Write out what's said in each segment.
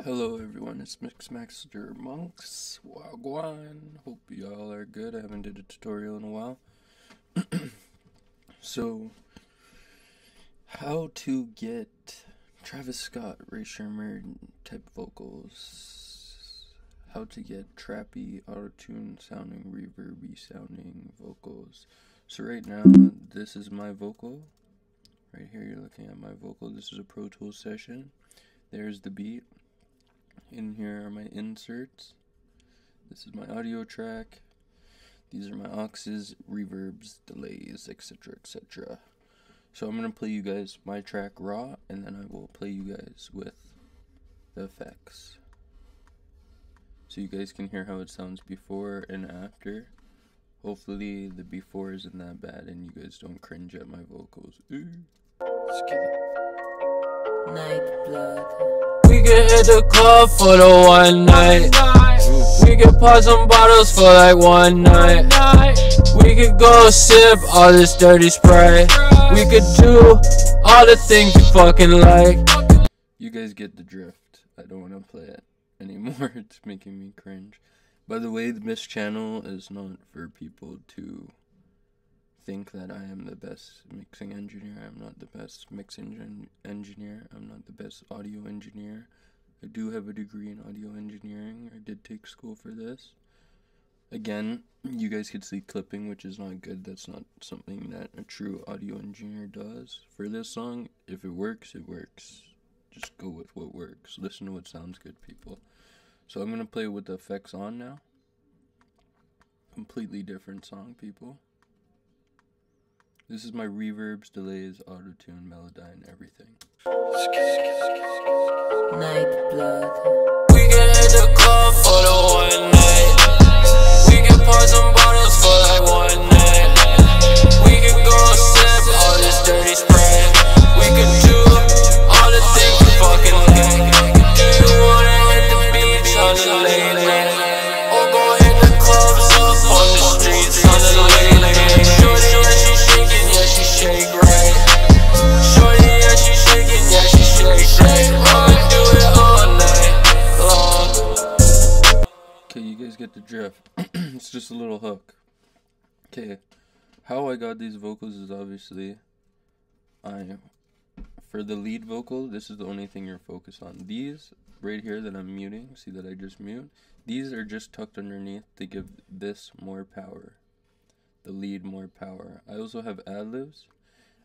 Hello everyone, it's Mixmaster Monks. Wagwan. Hope y'all are good. I haven't did a tutorial in a while. So, how to get Travis Scott, Scemmurd type vocals. How to get trappy, auto-tune sounding, reverby sounding vocals. So right now, this is my vocal. Right here you're looking at my vocal. This is a Pro Tools session. There's the beat. In here are my inserts. This is my audio track. These are my auxes, reverbs, delays, etc, etc. So I'm going to play you guys my track raw, and then I will play you guys with the effects. So you guys can hear how it sounds before and after. Hopefully the before isn't that bad and you guys don't cringe at my vocals. Let's get it. Night blood. We can hit the club for the one night. We can pop some bottles for like one night. We could go sip all this dirty Sprite. We could do all the things you fucking like. You guys get the drift. I don't want to play it anymore. It's making me cringe. By the way, this channel is not for people to think that I am the best mixing engineer. I'm not the best mixing engineer. I'm not the best audio engineer. I do have a degree in audio engineering. I did take school for this. Again, you guys could see clipping, which is not good. That's not something that a true audio engineer does. For this song, if it works, it works. Just go with what works. Listen to what sounds good, people. So I'm going to play with the effects on now. Completely different song, people. This is my reverbs, delays, auto-tune, melodyne, everything. Night blood. We can hit the club for the one night. We can pour some bottles for like one night. We can go sip all this dirty Sprite. We could do all the things you fucking like. Do you wanna hit the beach on the late night? Or go hit the clubs up on the streets on the late night? Shorty, yeah, she shaking, yeah, she shake right. Shorty, yeah, she shaking, yeah, she shake right. I'ma do it all night long. Okay, you guys get the drift. It's just a little hook. Okay, how I got these vocals is obviously, for the lead vocal, this is the only thing you're focused on. These right here that I'm muting, see that I just mute? These are just tucked underneath to give this more power. The lead more power. I also have ad-libs.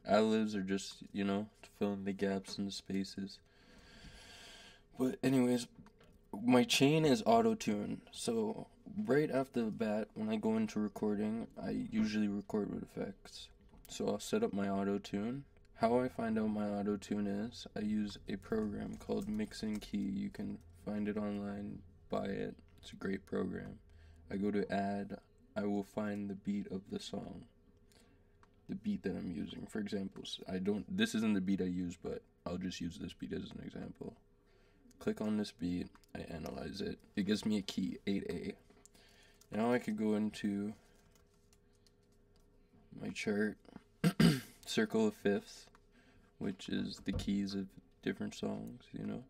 Ad-libs are just, you know, to fill in the gaps and the spaces. But anyways, my chain is auto-tune. So right after the bat, when I go into recording, I usually record with effects. So I'll set up my auto-tune. How I find out my auto-tune is, I use a program called Mixing Key. You can find it online, buy it. It's a great program. I go to add, I will find the beat of the song. The beat that I'm using. For example, this isn't the beat I use, but I'll just use this beat as an example. Click on this beat, I analyze it. It gives me a key, 8A. Now I could go into my chart, circle of fifths, which is the keys of different songs, you know.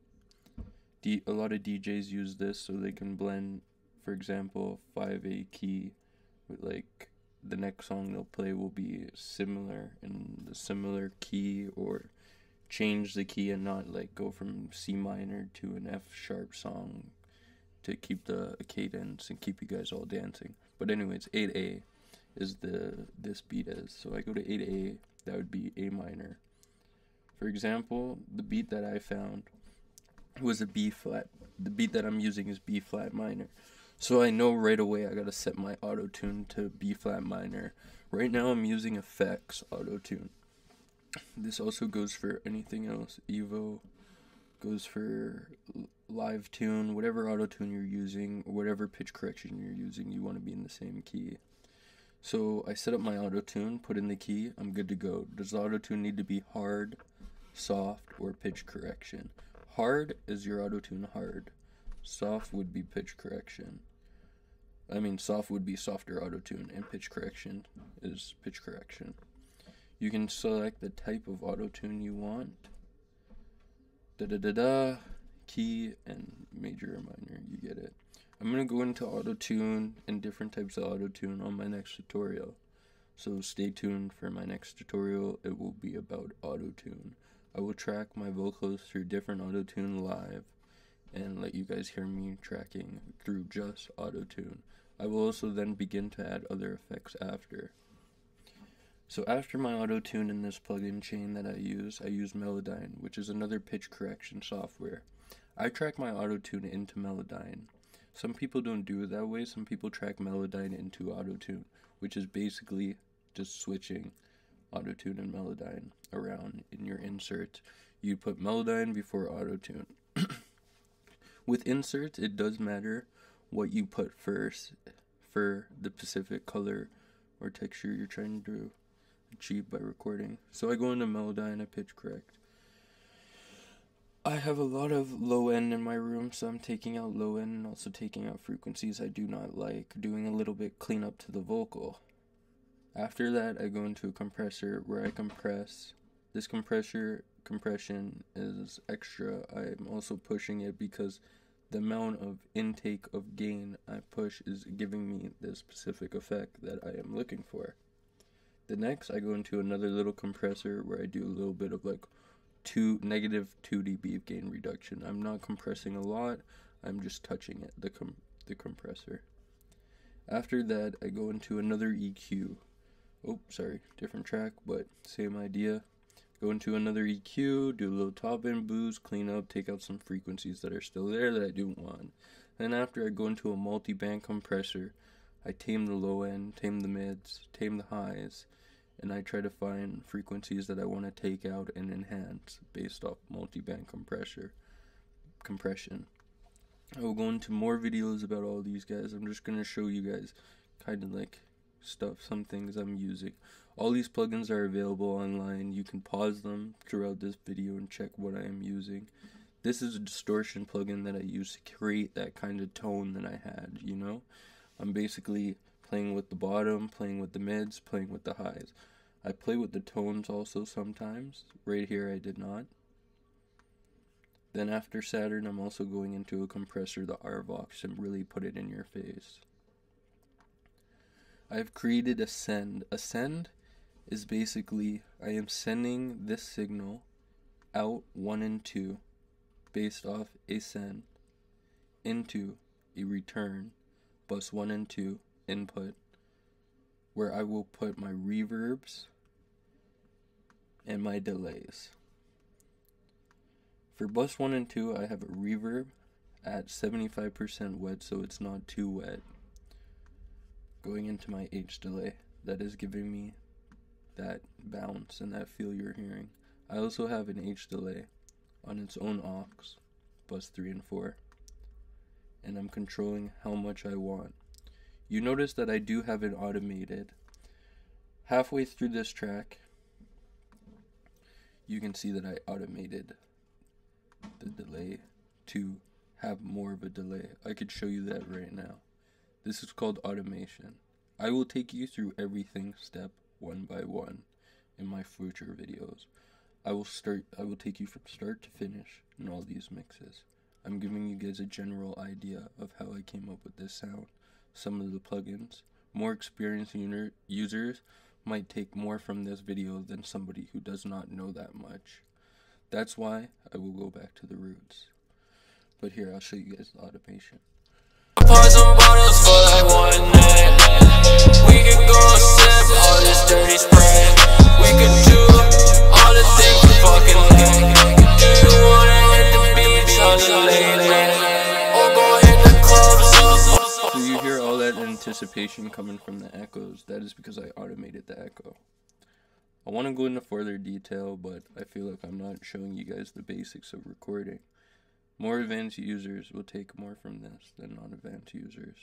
A lot of DJs use this so they can blend, for example, 5A key with like the next song they'll play will be similar in the similar key, or change the key and not like go from C minor to an F sharp song to keep the cadence and keep you guys all dancing. But anyways, 8A is this beat is. So I go to 8A, that would be A minor. For example, the beat that I found was a B flat. The beat that I'm using is B flat minor. So I know right away I gotta set my auto-tune to B flat minor. Right now I'm using effects auto-tune. This also goes for anything else. Evo goes for live tune, whatever auto-tune you're using, or whatever pitch correction you're using, you want to be in the same key. So I set up my auto-tune, put in the key, I'm good to go. Does the auto-tune need to be hard, soft, or pitch correction? Hard is your auto-tune hard. Soft would be pitch correction. I mean, soft would be softer auto-tune, and pitch correction is pitch correction. You can select the type of auto-tune you want. key and major or minor, you get it. I'm going to go into auto-tune and different types of auto-tune on my next tutorial. So stay tuned for my next tutorial. It will be about auto-tune. I will track my vocals through different auto-tune live and let you guys hear me tracking through just auto-tune. I will also then begin to add other effects after. So after my auto-tune in this plugin chain that I use Melodyne, which is another pitch correction software. I track my auto-tune into Melodyne. Some people don't do it that way. Some people track Melodyne into auto-tune, which is basically just switching auto-tune and Melodyne around in your insert. You put Melodyne before auto-tune. With inserts, it does matter what you put first for the specific color or texture you're trying to achieve by recording. So I go into Melodyne, I pitch correct. I have a lot of low end in my room, so I'm taking out low end and also taking out frequencies I do not like, doing a little bit cleanup to the vocal. After that, I go into a compressor where I compress. This compression is extra. I'm also pushing it because the amount of intake of gain I push is giving me the specific effect that I am looking for. The next, I go into another little compressor where I do a little bit of like -2 dB of gain reduction. I'm not compressing a lot, I'm just touching it, the compressor. After that, I go into another EQ. Oh, sorry, different track, but same idea. Go into another EQ, do a little top end boost, clean up, take out some frequencies that are still there that I don't want. Then after, I go into a multi-band compressor. I tame the low end, tame the mids, tame the highs, and I try to find frequencies that I want to take out and enhance based off multi-band compression. I will go into more videos about all these guys. I'm just going to show you guys kind of like some things I'm using. All these plugins are available online. You can pause them throughout this video and check what I am using. This is a distortion plugin that I use to create that kind of tone that I had, you know? I'm basically playing with the bottom, playing with the mids, playing with the highs. I play with the tones also sometimes. Right here I did not. Then after Saturn, I'm also going into a compressor, the RVox, and really put it in your face. I've created a send. A send is basically, I am sending this signal out 1 and 2 based off a send into a return bus 1 and 2 input, where I will put my reverbs and my delays. For bus 1 and 2, I have a reverb at 75% wet, so it's not too wet. Going into my H delay, that is giving me that bounce and that feel you're hearing. I also have an H delay on its own aux, bus 3 and 4, and I'm controlling how much I want. You notice that I do have it automated. Halfway through this track, you can see that I automated the delay to have more of a delay. I could show you that right now. This is called automation. I will take you through everything step one by one in my future videos. I will take you from start to finish in all these mixes. I'm giving you guys a general idea of how I came up with this sound. Some of the plugins, more experienced users might take more from this video than somebody who does not know that much. That's why I will go back to the roots. But here, I'll show you guys the automation. Pour some bottles for like one night. We can go sip all this dirty Sprite. We can do all the things we fucking like. Do you wanna hit the beach on the late night? Or go hit the clubs up? So you hear all that anticipation coming from the echoes. That is because I automated the echo. I want to go into further detail, but I feel like I'm not showing you guys the basics of recording. More advanced users will take more from this than non-advanced users.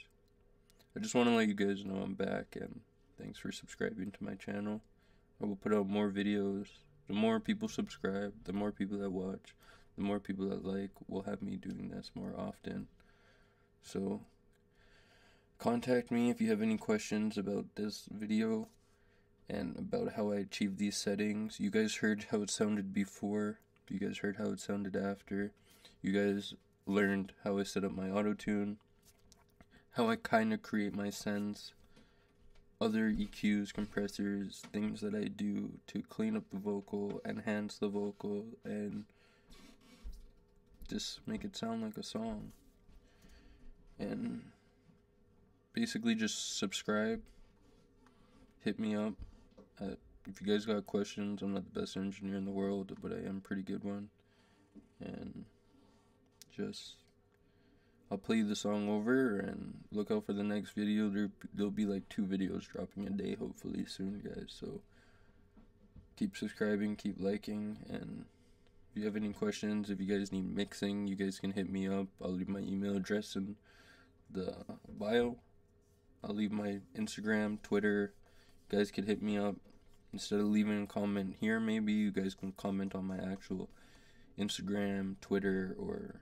I just want to let you guys know I'm back, and thanks for subscribing to my channel. I will put out more videos. The more people subscribe, the more people that watch, the more people that like will have me doing this more often. So contact me if you have any questions about this video and about how I achieved these settings. You guys heard how it sounded before. You guys heard how it sounded after. You guys learned how I set up my auto-tune, how I kind of create my sends, other EQs, compressors, things that I do to clean up the vocal, enhance the vocal, and just make it sound like a song. And basically just subscribe, hit me up. If you guys got questions, I'm not the best engineer in the world, but I am a pretty good one. And just, I'll play the song over and look out for the next video. There'll be like 2 videos dropping a day, hopefully soon, guys. So keep subscribing, keep liking, and if you have any questions, if you guys need mixing, you guys can hit me up. I'll leave my email address in the bio. I'll leave my Instagram, Twitter. You guys can hit me up. Instead of leaving a comment here, maybe you guys can comment on my actual Instagram, Twitter, or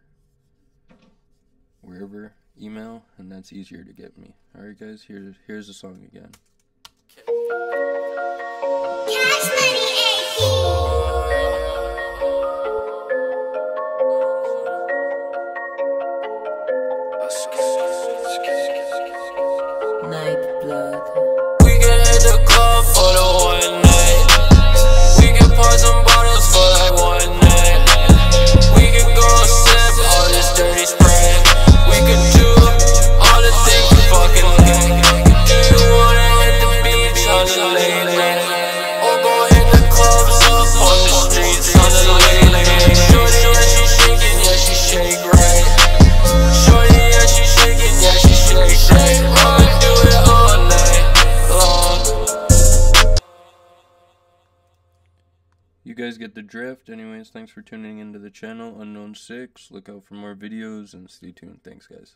wherever, email, and that's easier to get me. Alright guys, here's the song again. Night blood. We can hit the club for the one night. We can pour some bottles for like one night. We can go sip all this dirty spray. We can do all the things we fucking like. Do you wanna hit the beach on the lake? Or go hit the clubs up on the streets on the lake? Shorty, yeah, she shaking, yeah, she shake right. Shorty, yeah, she shaking, yeah, she shake right. I'ma do it all night long. You guys get the drift. Anyways, thanks for tuning into the channel, Unknown6. Look out for more videos and stay tuned. Thanks, guys.